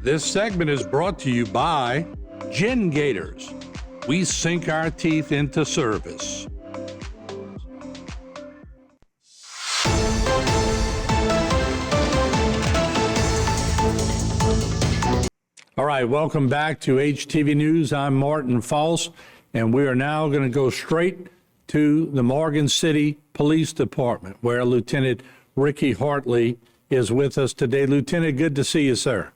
This segment is brought to you by Gin Gators. We sink our teeth into service. All right, welcome back to HTV News. I'm Martin False, and we are now going to go straight to the Morgan City Police Department, where Lieutenant Ricky Hartley is with us today. Lieutenant, good to see you, sir.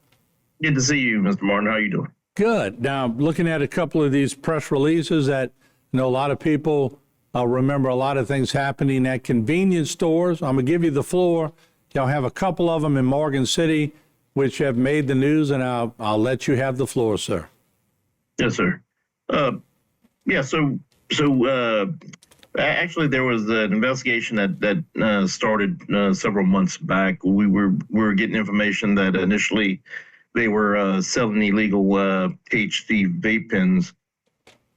Good to see you, Mr. Martin. How are you doing? Good. Now, looking at a couple of these press releases that, a lot of people remember a lot of things happening at convenience stores. I'm going to give you the floor. Y'all have a couple of them in Morgan City which have made the news, and I'll let you have the floor, sir. Yes, sir. Actually, there was an investigation that started several months back. We were getting information that initially they were selling illegal THC vape pens.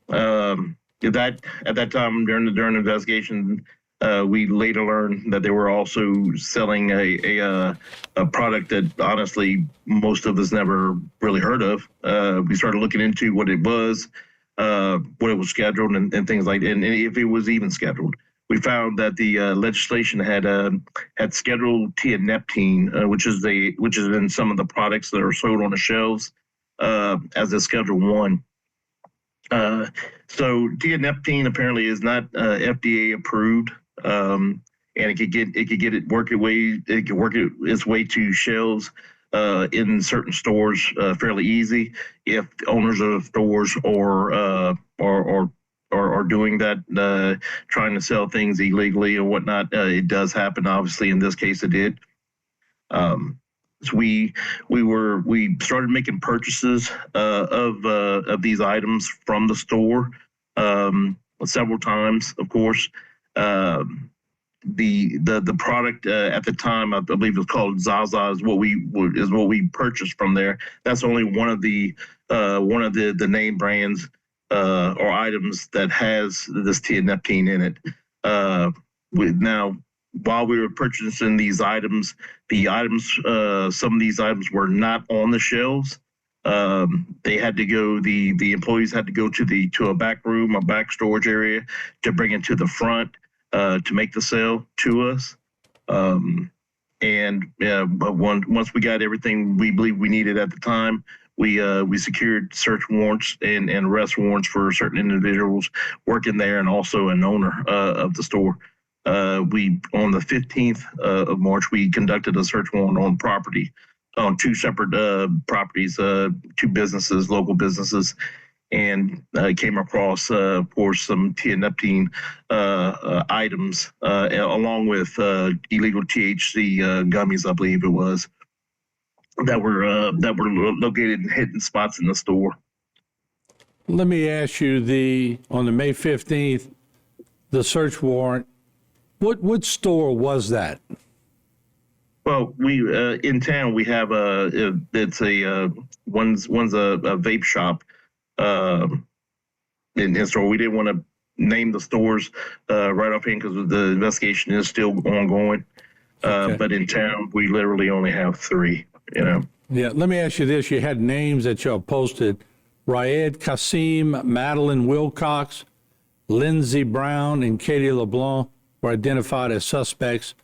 At that time, during the investigation, we later learned that they were also selling a product that honestly most of us never really heard of. We started looking into what it was, what it was scheduled, and things like that, and if it was even scheduled. We found that the legislation had scheduled tianeptine, which is in some of the products that are sold on the shelves as a Schedule 1. So tianeptine apparently is not FDA approved. And it could work its way to shelves in certain stores fairly easy if owners of stores are doing that, trying to sell things illegally or whatnot. It does happen. Obviously, in this case, it did. So we started making purchases of these items from the store several times, of course. The product at the time, I believe it was called Zaza, is what we purchased from there. That's only one of the name brands or items that has this tianeptine in it. Now, while we were purchasing these items, some of these items were not on the shelves. They had to go. The employees had to go to a back room, a back storage area, to bring it to the front to make the sale to us. But once we got everything we believe we needed at the time, we secured search warrants and arrest warrants for certain individuals working there, and also an owner of the store. On the 15th of March, we conducted a search warrant on property, on two separate properties, two businesses, local businesses, and came across, of course, some tianeptine items, along with illegal THC gummies, I believe it was, that were located in hidden spots in the store. Let me ask you, on the May 15th, the search warrant, what store was that? Well, we in town we have one's a vape shop in store. We didn't want to name the stores right offhand because the investigation is still ongoing. Okay. But in town we literally only have 3. Yeah. Let me ask you this: you had names that y'all posted. Raed Kasim, Madeline Wilcox, Lindsey Brown, and Katie LeBlanc were identified as suspects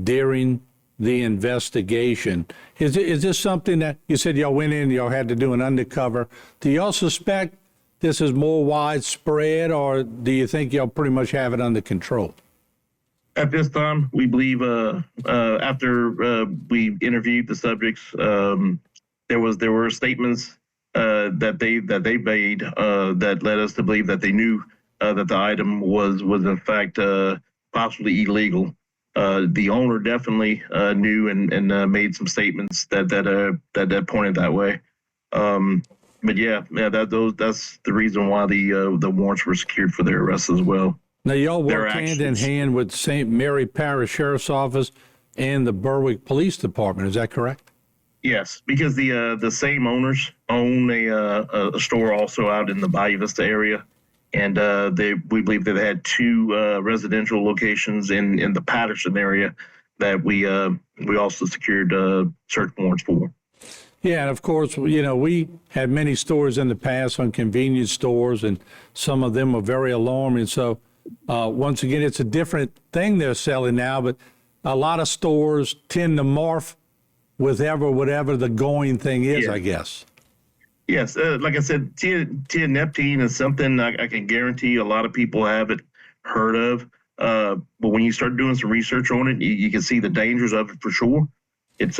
during the investigation. Is this something that you said y'all went in, y'all had to do an undercover? Do y'all suspect this is more widespread, or do you think y'all pretty much have it under control? At this time, we believe after we interviewed the subjects, there were statements that they made that led us to believe that they knew that the item was in fact possibly illegal. The owner definitely knew and made some statements that pointed that way. But that's the reason why the warrants were secured for their arrest as well. Now, y'all work hand in hand with St. Mary Parish Sheriff's Office and the Berwick Police Department. Is that correct? Yes, because the same owners own a store also out in the Bayou Vista area, and we believe that they had 2 residential locations in the Patterson area that we also secured search warrants for. Yeah, and of course, we had many stories in the past on convenience stores, and some of them were very alarming. So, once again, it's a different thing they're selling now, but a lot of stores tend to morph with whatever the going thing is, Yeah. I guess. Yes, like I said, tianeptine is something I can guarantee a lot of people haven't heard of. But when you start doing some research on it, you can see the dangers of it for sure. It's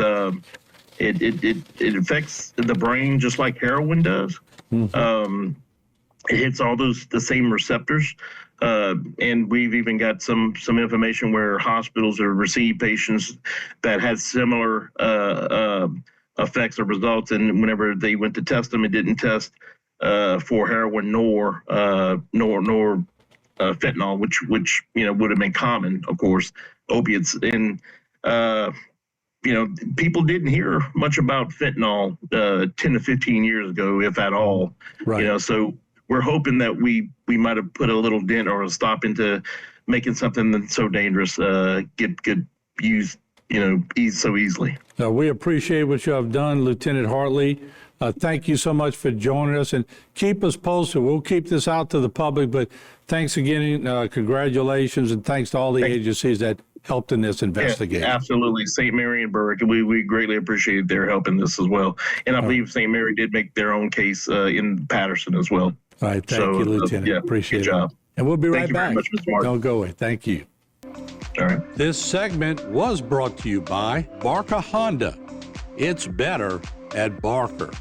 it affects the brain just like heroin does. It hits all the same receptors, and we've even got some information where hospitals have received patients that had similar effects or results, and whenever they went to test them, it didn't test for heroin nor fentanyl, which would have been common, of course, opiates. And people didn't hear much about fentanyl 10 to 15 years ago, if at all. Right. So we're hoping that we might have put a little dent or a stop into making something that's so dangerous get used so easily. We appreciate what you have done, Lieutenant Hartley. Thank you so much for joining us, and keep us posted. We'll keep this out to the public, but thanks again. Congratulations, and thanks to all the agencies that helped in this investigation. Yeah, absolutely. St. Mary and Berwick, we greatly appreciate their help in this as well. And I believe St. Mary did make their own case in Patterson as well. All right. Thank you, Lieutenant. Appreciate it. Good job. And we'll be right Thank you back. very much, Mr. Martin. Don't go away. Thank you. All right. This segment was brought to you by Barker Honda. It's better at Barker.